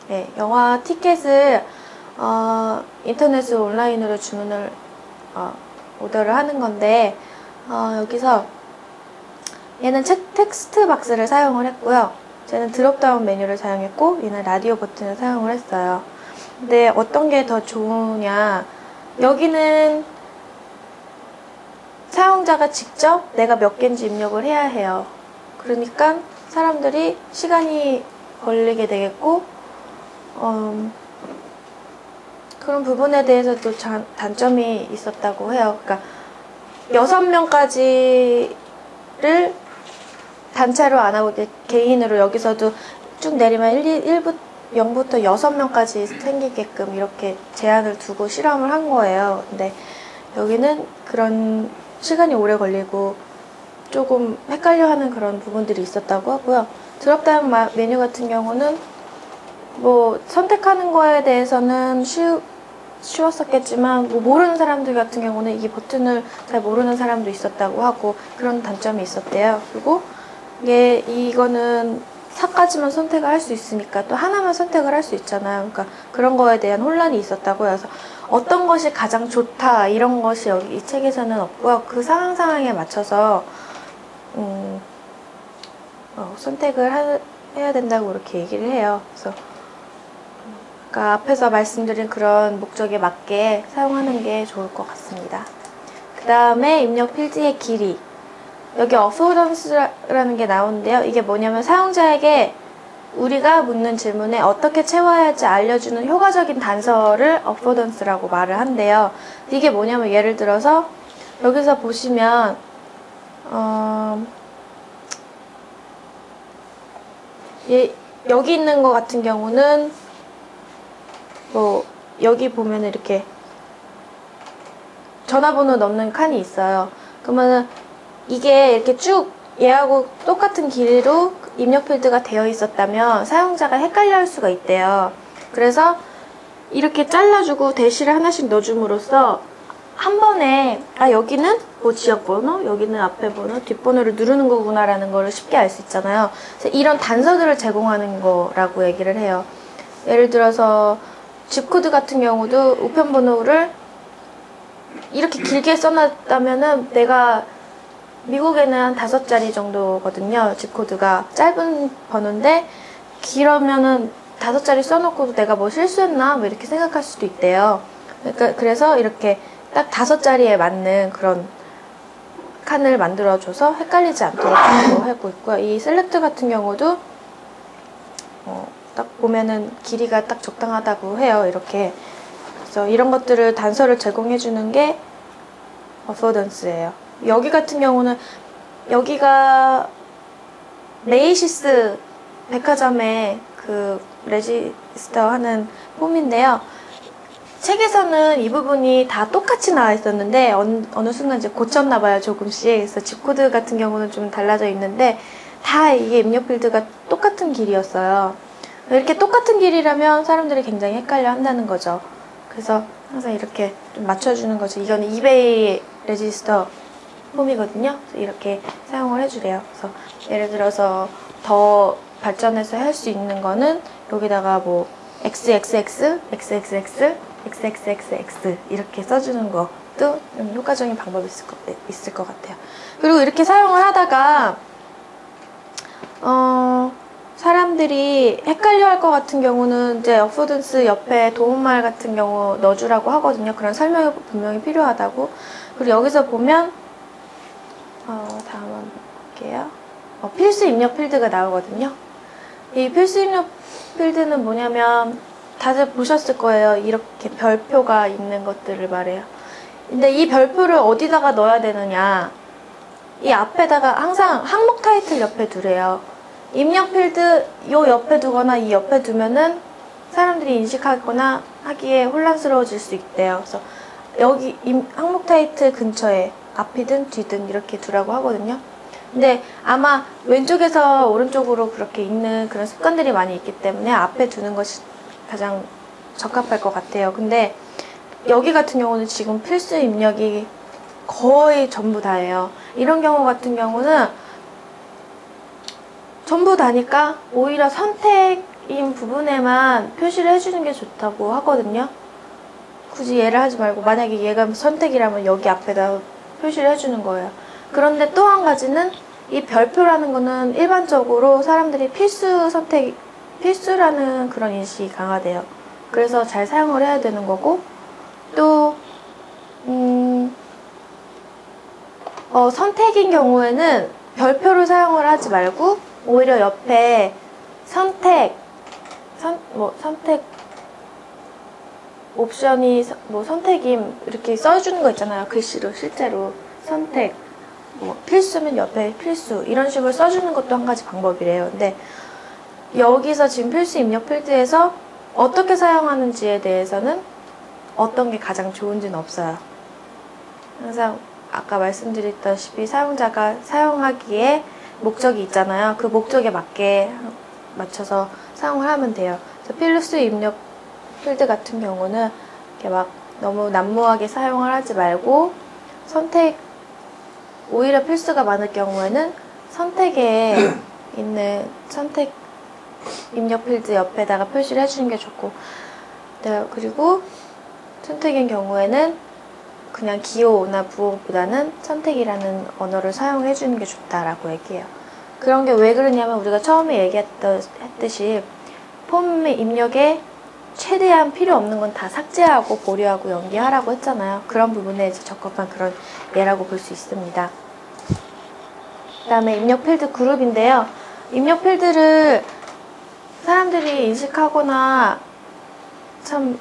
네, 영화 티켓을 인터넷으로 온라인으로 주문을 오더를 하는 건데 여기서 얘는 텍스트 박스를 사용을 했고요. 쟤는 드롭다운 메뉴를 사용했고 얘는 라디오 버튼을 사용을 했어요. 근데 어떤 게 더 좋으냐, 여기는 사용자가 직접 내가 몇 개인지 입력을 해야 해요. 그러니까 사람들이 시간이 걸리게 되겠고 그런 부분에 대해서도 단점이 있었다고 해요. 그러니까 6명까지를 단체로 안 하고 개인으로 여기서도 쭉 내리면 0부터 6명까지 생기게끔 이렇게 제한을 두고 실험을 한 거예요. 근데 여기는 그런 시간이 오래 걸리고 조금 헷갈려하는 그런 부분들이 있었다고 하고요. 드롭다운 메뉴 같은 경우는 뭐 선택하는 거에 대해서는 쉬웠었겠지만 뭐 모르는 사람들 같은 경우는 이 버튼을 잘 모르는 사람도 있었다고 하고 그런 단점이 있었대요. 그리고 이거는 4가지만 선택을 할 수 있으니까 또 하나만 선택을 할 수 있잖아요. 그러니까 그런 거에 대한 혼란이 있었다고요. 그래서 어떤 것이 가장 좋다 이런 것이 여기 이 책에서는 없고요. 그 상황에 맞춰서 선택을 해야 된다고 이렇게 얘기를 해요. 그래서 그러니까 앞에서 말씀드린 그런 목적에 맞게 사용하는 게 좋을 것 같습니다. 그 다음에 입력 필드의 길이. 여기 어포던스라는 게 나오는데요. 이게 뭐냐면 사용자에게 우리가 묻는 질문에 어떻게 채워야 할지 알려주는 효과적인 단서를 어포던스라고 말을 한대요. 이게 뭐냐면 예를 들어서 여기서 보시면 여기 있는 것 같은 경우는 뭐 여기 보면 이렇게 전화번호 넣는 칸이 있어요. 그러면은 이게 이렇게 쭉 얘하고 똑같은 길이로 입력 필드가 되어 있었다면 사용자가 헷갈려 할 수가 있대요. 그래서 이렇게 잘라주고 대시를 하나씩 넣어줌으로써 한 번에 여기는 뭐 지역번호, 여기는 앞에 번호, 뒷번호를 누르는 거구나 라는 거를 쉽게 알 수 있잖아요. 그래서 이런 단서들을 제공하는 거라고 얘기를 해요. 예를 들어서 집코드 같은 경우도 우편번호를 이렇게 길게 써놨다면은 내가 미국에는 한 5자리 정도거든요. 집코드가 짧은 번호인데 길으면은 5자리 써놓고도 내가 뭐 실수했나 뭐 이렇게 생각할 수도 있대요. 그러니까 그래서 이렇게 딱 5자리에 맞는 그런 칸을 만들어줘서 헷갈리지 않도록 하고 있고요. 이 셀렉트 같은 경우도 딱 보면은 길이가 딱 적당하다고 해요. 이렇게. 그래서 이런 것들을 단서를 제공해주는 게 어포던스예요. 여기 같은 경우는 여기가 메이시스 백화점의 그 레지스터 하는 폼인데요. 책에서는 이 부분이 다 똑같이 나와 있었는데 어느 순간 이제 고쳤나 봐요, 조금씩. 그래서 집코드 같은 경우는 좀 달라져 있는데 다 이게 입력 필드가 똑같은 길이었어요. 이렇게 똑같은 길이라면 사람들이 굉장히 헷갈려 한다는 거죠. 그래서 항상 이렇게 좀 맞춰주는 거죠. 이거는 이베이 레지스터 폼이거든요. 이렇게 사용을 해주래요. 그래서 예를 들어서 더 발전해서 할 수 있는 거는 여기다가 뭐 XXX, XXX, XXXX 이렇게 써주는 것도 좀 효과적인 방법이 있을 것 같아요. 그리고 이렇게 사용을 하다가 사람들이 헷갈려 할 것 같은 경우는 이제 어포던스 옆에 도움말 같은 경우 넣어주라고 하거든요. 그런 설명이 분명히 필요하다고. 그리고 여기서 보면 다음 한번 볼게요. 필수 입력 필드가 나오거든요. 이 필수 입력 필드는 뭐냐면 다들 보셨을 거예요. 이렇게 별표가 있는 것들을 말해요. 근데 이 별표를 어디다가 넣어야 되느냐, 이 앞에다가 항상 항목 타이틀 옆에 두래요. 입력 필드 요 옆에 두거나 이 옆에 두면은 사람들이 인식하거나 하기에 혼란스러워질 수 있대요. 그래서 여기 항목 타이틀 근처에 앞이든 뒤든 이렇게 두라고 하거든요. 근데 아마 왼쪽에서 오른쪽으로 그렇게 읽는 그런 습관들이 많이 있기 때문에 앞에 두는 것이 가장 적합할 것 같아요. 근데 여기 같은 경우는 지금 필수 입력이 거의 전부 다예요. 이런 경우 같은 경우는 전부 다니까 오히려 선택 선택인 부분에만 표시를 해주는 게 좋다고 하거든요. 굳이 얘를 하지 말고 만약에 얘가 선택이라면 여기 앞에다 표시를 해주는 거예요. 그런데 또 한 가지는 이 별표라는 거는 일반적으로 사람들이 필수라는 그런 인식이 강하대요. 그래서 잘 사용을 해야 되는 거고, 또 선택인 경우에는 별표를 사용을 하지 말고 오히려 옆에 선택 옵션이 선택임 이렇게 써주는 거 있잖아요. 글씨로 실제로 선택 필수면 옆에 필수 이런 식으로 써주는 것도 한 가지 방법이래요. 근데 여기서 지금 필수 입력 필드에서 어떻게 사용하는지에 대해서는 어떤 게 가장 좋은지는 없어요. 항상 아까 말씀드렸다시피 사용자가 사용하기에 목적이 있잖아요. 그 목적에 맞춰서 사용을 하면 돼요. 그래서 필수 입력 필드 같은 경우는 이렇게 막 너무 난무하게 사용을 하지 말고 오히려 필수가 많을 경우에는 선택에 있는 선택 입력 필드 옆에다가 표시를 해주는 게 좋고, 네, 그리고 선택인 경우에는 그냥 기호나 부호보다는 선택이라는 언어를 사용해 주는 게 좋다라고 얘기해요. 그런 게 왜 그러냐면 우리가 처음에 얘기했듯이 폼 입력에 최대한 필요 없는 건 다 삭제하고 보류하고 연기하라고 했잖아요. 그런 부분에 이제 적합한 그런 예라고 볼 수 있습니다. 그 다음에 입력 필드 그룹인데요. 입력 필드를 사람들이 인식하거나 참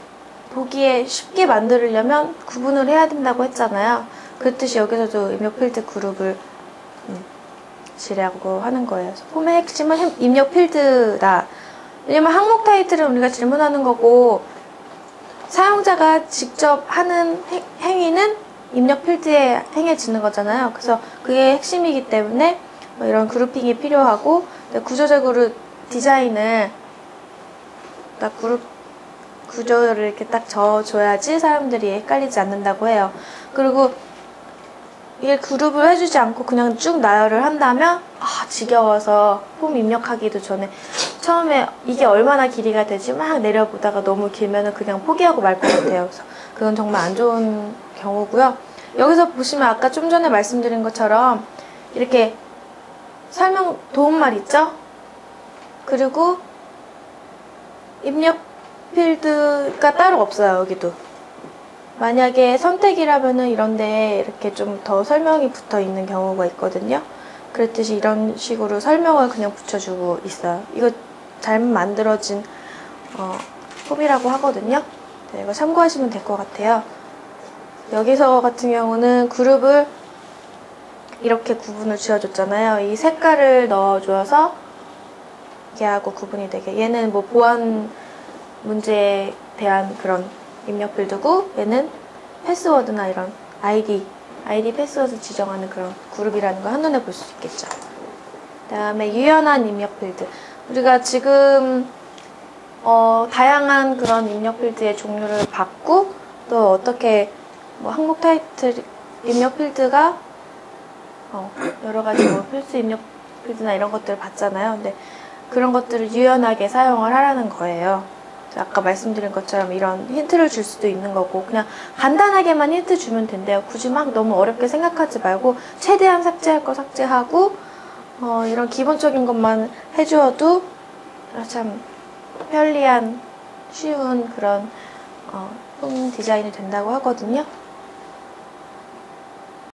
보기에 쉽게 만들려면 구분을 해야 된다고 했잖아요. 그렇듯이 여기서도 입력 필드 그룹을 지라고 하는 거예요. 그래서 폼의 핵심은 입력 필드다. 왜냐면 항목 타이틀은 우리가 질문하는 거고 사용자가 직접 하는 행위는 입력 필드에 행해지는 거잖아요. 그래서 그게 핵심이기 때문에 이런 그룹핑이 필요하고 구조적으로 디자인을 딱 구조를 이렇게 딱 저어줘야지 사람들이 헷갈리지 않는다고 해요. 그리고 이게 그룹을 해주지 않고 그냥 쭉 나열을 한다면 지겨워서 폼 입력하기도 전에 처음에 이게 얼마나 길이가 되지 막 내려보다가 너무 길면은 그냥 포기하고 말 것 같아요. 그래서 그건 정말 안 좋은 경우고요. 여기서 보시면 아까 좀 전에 말씀드린 것처럼 이렇게 설명 도움말 있죠? 그리고 입력 필드가 따로 없어요. 여기도 만약에 선택이라면은 이런데 이렇게 좀 더 설명이 붙어 있는 경우가 있거든요. 그랬듯이 이런 식으로 설명을 그냥 붙여주고 있어요. 이거 잘못 만들어진 폼이라고 하거든요. 네, 이거 참고하시면 될 것 같아요. 여기서 같은 경우는 그룹을 이렇게 구분을 지어줬잖아요. 이 색깔을 넣어줘서 얘하고 구분이 되게, 얘는 뭐 보안 문제에 대한 그런 입력 필드고, 얘는 패스워드나 이런 아이디 패스워드 지정하는 그런 그룹이라는 걸 한눈에 볼 수 있겠죠. 그 다음에 유연한 입력 필드. 우리가 지금 다양한 그런 입력 필드의 종류를 봤고, 또 어떻게 항목 타이틀 입력 필드가 여러 가지 필수 입력 필드나 이런 것들을 봤잖아요. 근데 그런 것들을 유연하게 사용을 하라는 거예요. 아까 말씀드린 것처럼 이런 힌트를 줄 수도 있는 거고, 그냥 간단하게만 힌트 주면 된대요. 굳이 막 너무 어렵게 생각하지 말고 최대한 삭제할 거 삭제하고 이런 기본적인 것만 해주어도 참 편리한 쉬운 그런 폼 디자인이 된다고 하거든요.